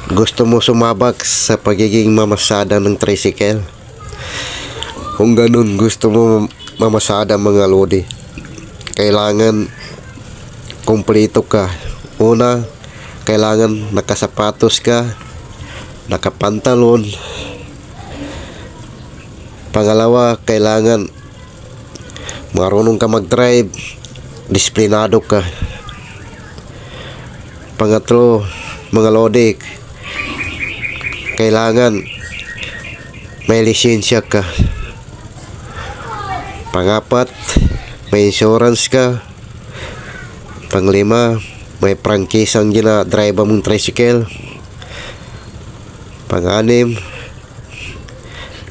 Gusto mo sumabak sa pagiging mamasada ng tricycle? Kung ganun, gusto mo mamasada mga lodi, kailangan kumpleto ka. Una, kailangan nakasapatos ka, nakapantalon. Pangalawa, kailangan marunong ka mag-drive, disiplinado ka. Pangatlo, mga lodi, kailangan may lisensya ka. Pangapat, may insurance ka. Panglima, may prangkisa ang gina-drive mong tricycle. Panganim,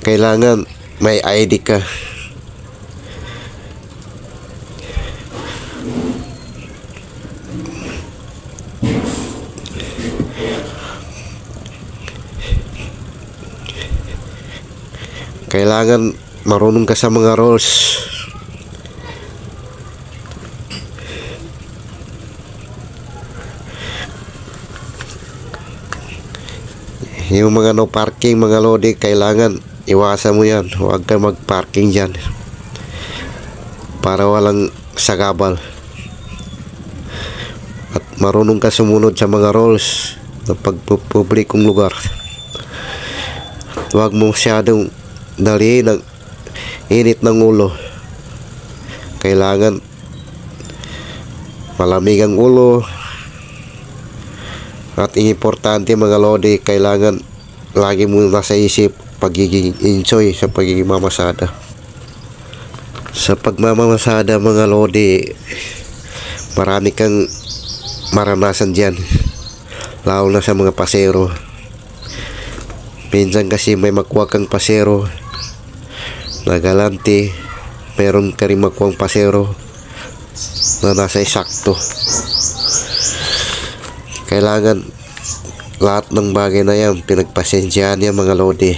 kailangan may ID ka. Kailangan marunong ka sa mga rules. Yung mga no parking mga lodi, kailangan iwasan mo yan. Huwag ka mag-parking dyan para walang sagabal. At marunong ka sumunod sa mga rules ng pagpupublikong lugar. Huwag mo masyadong dali ng init ng ulo. Kailangan malamig ang ulo. At importante mga lodi, kailangan lagi mo nasa isip pagiging enjoy sa pagiging mamasada. Sa pagmamamasada mga lodi, marami kang maranasan dyan, lalo na sa mga pasero. Minsan kasi may makuha kang pasero na galante, meron ka rin makuha pasero na nasa eksakto. Kailangan lahat ng bagay na yan pinagpasensyahan yan mga lodi.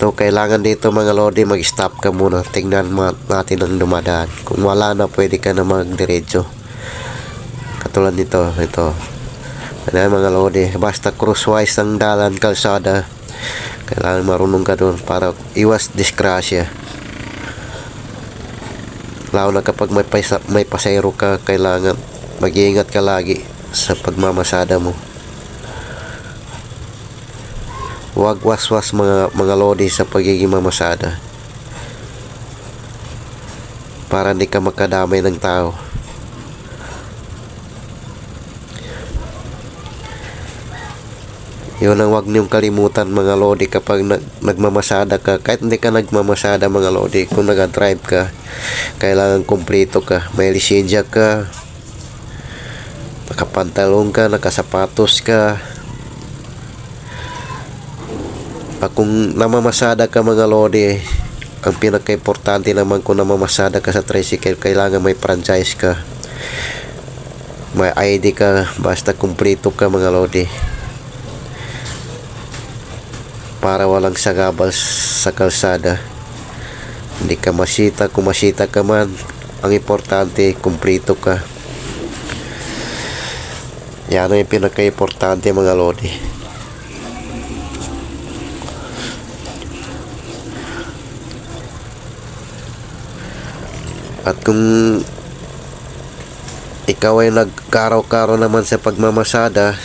So, kailangan dito mga lodi, mag-stop ka muna. Tingnan natin ang dumadaan. Kung wala na, pwede ka na magdiretso. Katulad nito, ito. Ayan mga lodi, basta crosswise ang dalan, kalsada. Kailangan marunong ka doon para iwas disgrasya. Lalo na kapag may pasayro ka, kailangan mag-iingat ka lagi sa pagmamasada mo. Huwag waswas mga lodi sa pagiging mamasada para hindi ka makadamay ng tao. Yun ang huwag niyong kalimutan mga lodi kapag nagmamasada ka. Kahit hindi ka nagmamasada mga lodi, kung nag-drive ka, kailangan kumpleto ka. May lisensya ka, nakapantalon ka, nakasapatos ka. Kung namamasada ka mga lodi, ang pinaka-importante naman kung namamasada ka sa tricycle, kailangan may franchise ka, may ID ka, basta kumpleto ka mga lodi, para walang sagabal sa kalsada. Hindi ka masita. Kung masita ka man, ang importante kumpleto ka. Yan ang pinaka-importante mga lodi. At kung ikaw ay nagkaraw-karaw naman sa pagmamasada,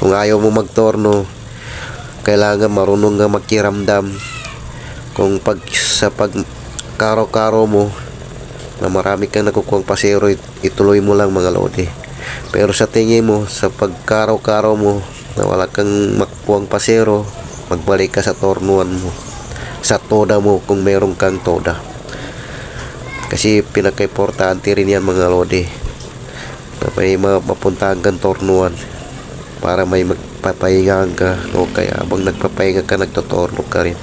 kung ayaw mo magtorno, kailangan marunong nga makiramdam. Kung sa pagkaraw-karaw mo na marami kang nakukuhang pasero, ituloy mo lang mga lodi. Pero sa tingin mo, sa pagkaraw-karaw mo na wala kang makukuhang pasero, magbalik ka sa tornuan mo, sa toda mo kung meron kang toda. Kasi pinaka-importante rin yan mga lodi, na may mapuntahan kang tornuan para may magpapahingahan ka, o kaya habang nagpapahinga ka, nagtotorno ka rin.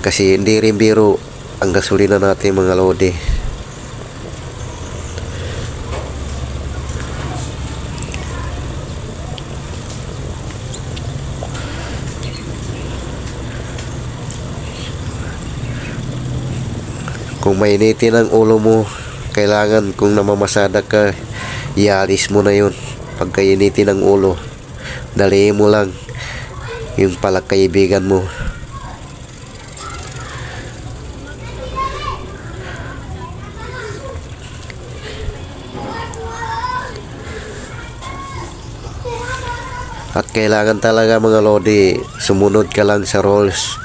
Kasi hindi rin biro ang gasolina natin mga lodi. Kung mainitin ang ulo mo, kailangan kung namamasada ka, ialis mo na yun. Pagka initin ang ulo, dalihin mo lang yung palakaibigan mo. At kailangan talaga mga lodi, sumunod ka lang sa rules.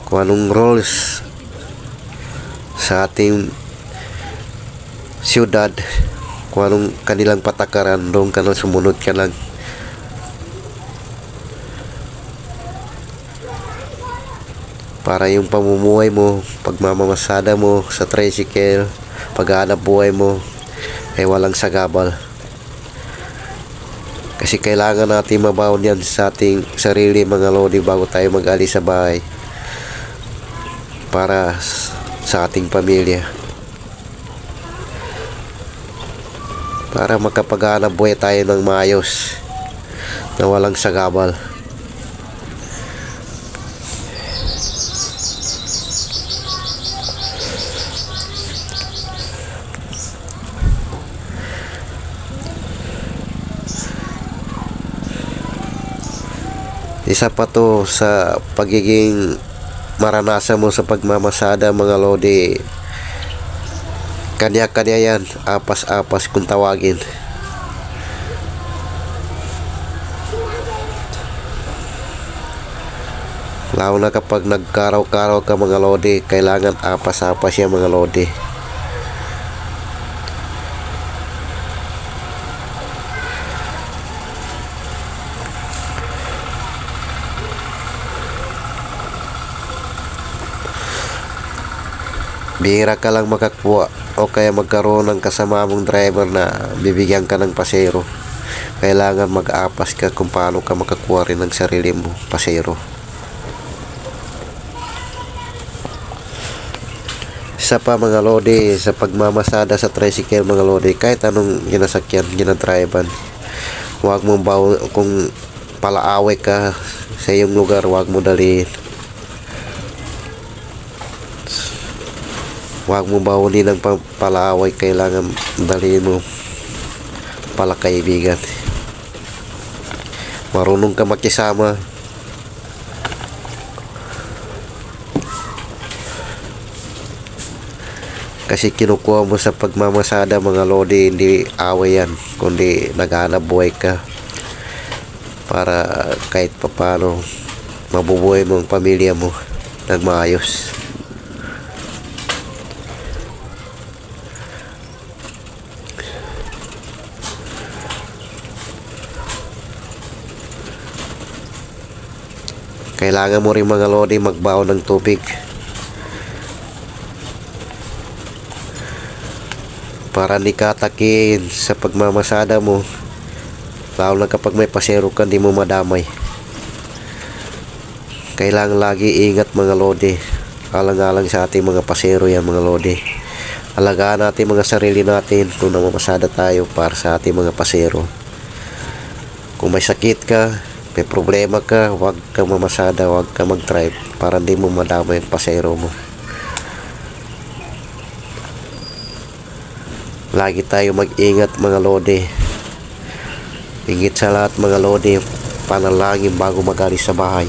Kung anong rules sa ating siyudad, kung anong kanilang patakaran, doon ka lang, sumunod ka lang. Para yung pamumuhay mo, pagmamamasada mo sa tricycle, paghahanap buhay mo ay walang sagabal. Kasi kailangan natin mabaon yan sa ating sarili mga lodi bago tayo mag-alis sa bahay, para sa ating pamilya, para makapaghanap buhay tayo ng maayos na walang sagabal. Isa pa to sa pagiging maranasan mo sa pagmamasada mga lodi, kanya-kanya yan, apas-apas kung tawagin. Lalo na kapag nagkaraw-karaw ka mga lodi, kailangan apas-apas yan mga lodi. Bihira ka lang makakuha o kaya magkaroon ng kasama mong driver na bibigyan ka ng pasero. Kailangan mag-apas ka kung paano ka makakuha rin ng sarili mo pasero. Isa pa mga lodi, sa pagmamasada sa tricycle mga lodi, kahit anong ginasakyan, ginadrivean, huwag mong kung palaaway ka sa iyong lugar, huwag mo dalhin. Huwag mo bahunin ng palaaway, kailangan dalhin mo palakaibigan. Marunong ka makisama. Kasi kinukuha mo sa pagmamasada mga lodi, hindi away yan, kundi naghahanap buhay ka para kahit papano mabubuhay mo ang pamilya mo ng maayos. Kailangan mo rin mga lodi magbaon ng tubig para hindi ka atakin sa pagmamasada mo, lalo na kapag may pasero ka, hindi mo madamay. Kailangan lagi ingat mga lodi, alang-alang sa ating mga pasero yan mga lodi. Alagaan natin mga sarili natin kung namamasada tayo para sa ating mga pasero. Kung may sakit ka, may problema ka, huwag kang mamasada, huwag kang mag-drive para hindi mo madamay ang pasero mo. Lagi tayo mag-ingat mga lodi. Higit sa lahat mga lodi, panalangin bago magalis sa bahay.